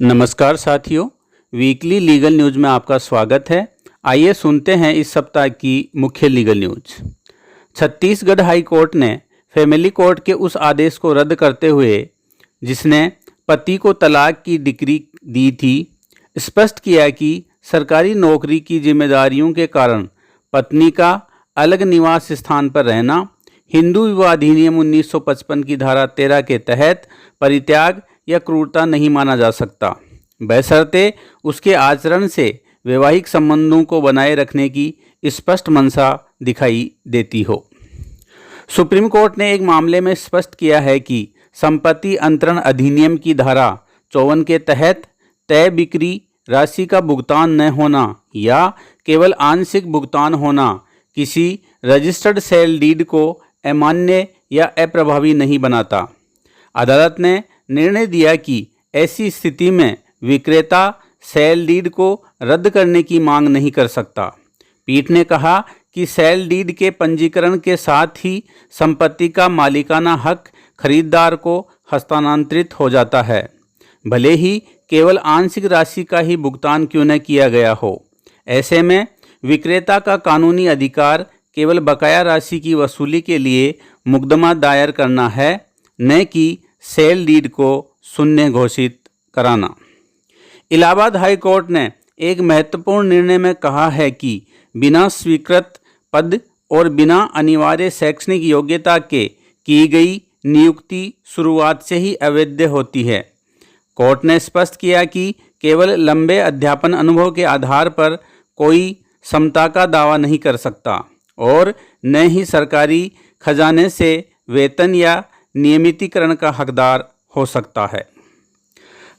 नमस्कार साथियों, weekly legal news में आपका स्वागत है। आइए सुनते हैं इस सप्ताह की मुख्य legal news. Chhattisgarh high court ने फैमिली कोर्ट के उस आदेश को रद्द करते हुए जिसने पति को तलाक की डिक्री दी थी, स्पष्ट किया कि सरकारी नौकरी की जिम्मेदारियों के कारण पत्नी का अलग निवास स्थान पर रहना हिंदू विवाह अधिनियम 1955 की धारा 13 के तहत परित्याग या क्रूरता नहीं माना जा सकता, बशर्ते उसके आचरण से वैवाहिक संबंधों को बनाए रखने की स्पष्ट मंशा दिखाई देती हो। सुप्रीम कोर्ट ने एक मामले में स्पष्ट किया है कि संपत्ति अंतरण अधिनियम की धारा 54 के तहत तय बिक्री राशि का भुगतान न होना या केवल आंशिक भुगतान होना किसी रजिस्टर्ड सेल डीड को अमान्य या अप्रभावी नहीं बनाता। अदालत ने निर्णय दिया कि ऐसी स्थिति में विक्रेता सेल डीड को रद्द करने की मांग नहीं कर सकता। पीठ ने कहा कि सेल डीड के पंजीकरण के साथ ही संपत्ति का मालिकाना हक खरीदार को हस्तांतरित हो जाता है, भले ही केवल आंशिक राशि का ही भुगतान क्यों न किया गया हो। ऐसे में विक्रेता का कानूनी अधिकार केवल बकाया राशि की वसूली के लिए मुकदमा दायर करना है, न कि सेल डीड को शून्य घोषित कराना। इलाहाबाद हाई कोर्ट ने एक महत्वपूर्ण निर्णय में कहा है कि बिना स्वीकृत पद और बिना अनिवार्य शैक्षणिक योग्यता के की गई नियुक्ति शुरुआत से ही अवैध होती है। कोर्ट ने स्पष्ट किया कि केवल लंबे अध्यापन अनुभव के आधार पर कोई समता का दावा नहीं कर सकता और न ही सरकारी खजाने से वेतन या नियमितीकरण का हकदार हो सकता है।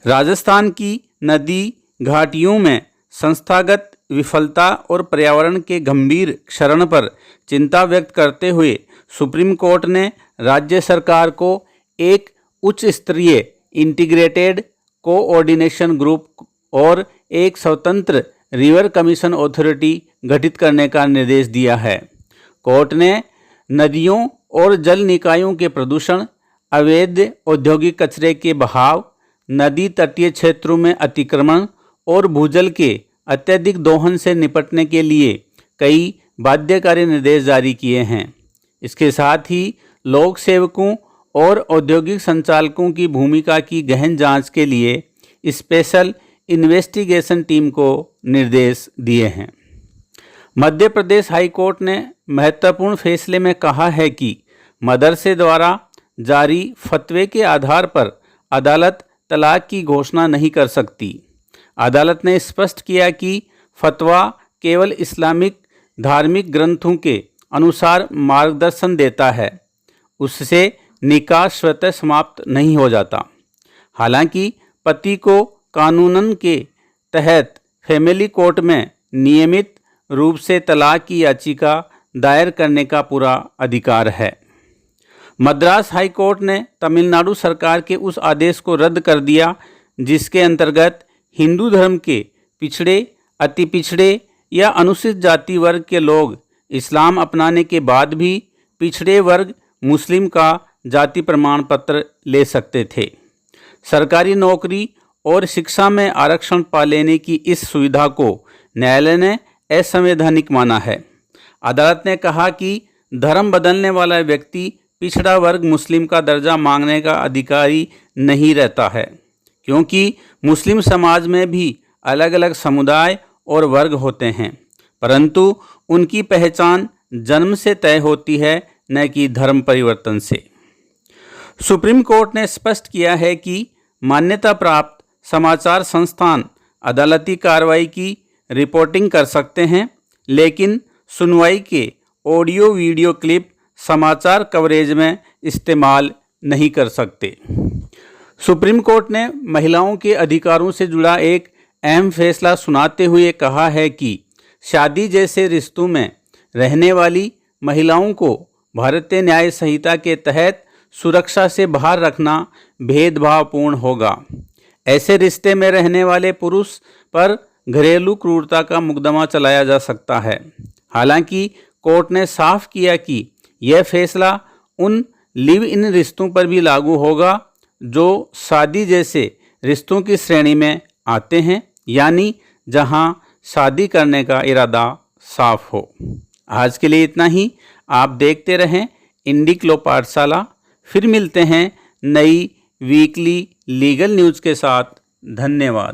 राजस्थान की नदी घाटियों में संस्थागत विफलता और पर्यावरण के गंभीर क्षरण पर चिंता व्यक्त करते हुए सुप्रीम कोर्ट ने राज्य सरकार को एक उच्च स्तरीय इंटीग्रेटेड कोऑर्डिनेशन ग्रुप और एक स्वतंत्र रिवर कमीशन अथॉरिटी गठित करने का निर्देश दिया है। कोर्ट ने नदियों और जल निकायों के प्रदूषण, अवैध औद्योगिक कचरे के बहाव, नदी तटीय क्षेत्रों में अतिक्रमण और भूजल के अत्यधिक दोहन से निपटने के लिए कई बाध्यकारी निर्देश जारी किए हैं। इसके साथ ही लोक सेवकों और औद्योगिक संचालकों की भूमिका की गहन जांच के लिए स्पेशल इन्वेस्टिगेशन टीम को निर्देश दिए हैं। मध्य प्रदेश हाई कोर्ट ने महत्वपूर्ण फैसले में कहा है कि मदरसे द्वारा जारी फतवे के आधार पर अदालत तलाक की घोषणा नहीं कर सकती। अदालत ने स्पष्ट किया कि फतवा केवल इस्लामिक धार्मिक ग्रंथों के अनुसार मार्गदर्शन देता है, उससे निकाह स्वतः समाप्त नहीं हो जाता। हालांकि पति को कानूनन के तहत फैमिली कोर्ट में नियमित रूप से तलाक की याचिका दायर करने का पूरा अधिकार है। मद्रास हाई कोर्ट ने तमिलनाडु सरकार के उस आदेश को रद्द कर दिया जिसके अंतर्गत हिंदू धर्म के पिछड़े, अति पिछड़े या अनुसूचित जाति वर्ग के लोग इस्लाम अपनाने के बाद भी पिछड़े वर्ग मुस्लिम का जाति प्रमाण पत्र ले सकते थे। सरकारी नौकरी और शिक्षा में आरक्षण पा लेने की इस सुविधा को न्यायालय ने असंवैधानिक माना है। अदालत ने कहा कि धर्म बदलने वाला व्यक्ति पिछड़ा वर्ग मुस्लिम का दर्जा मांगने का अधिकारी नहीं रहता है, क्योंकि मुस्लिम समाज में भी अलग अलग समुदाय और वर्ग होते हैं, परंतु उनकी पहचान जन्म से तय होती है, न कि धर्म परिवर्तन से। सुप्रीम कोर्ट ने स्पष्ट किया है कि मान्यता प्राप्त समाचार संस्थान अदालती कार्रवाई की रिपोर्टिंग कर सकते हैं, लेकिन सुनवाई के ऑडियो वीडियो क्लिप समाचार कवरेज में इस्तेमाल नहीं कर सकते। सुप्रीम कोर्ट ने महिलाओं के अधिकारों से जुड़ा एक अहम फैसला सुनाते हुए कहा है कि शादी जैसे रिश्तों में रहने वाली महिलाओं को भारतीय न्याय संहिता के तहत सुरक्षा से बाहर रखना भेदभावपूर्ण होगा। ऐसे रिश्ते में रहने वाले पुरुष पर घरेलू क्रूरता का मुकदमा चलाया जा सकता है। हालांकि कोर्ट ने साफ किया कि यह फैसला उन लिव इन रिश्तों पर भी लागू होगा जो शादी जैसे रिश्तों की श्रेणी में आते हैं, यानी जहां शादी करने का इरादा साफ हो। आज के लिए इतना ही। आप देखते रहें इंडिक्लो पाठशाला। फिर मिलते हैं नई वीकली लीगल न्यूज़ के साथ। धन्यवाद।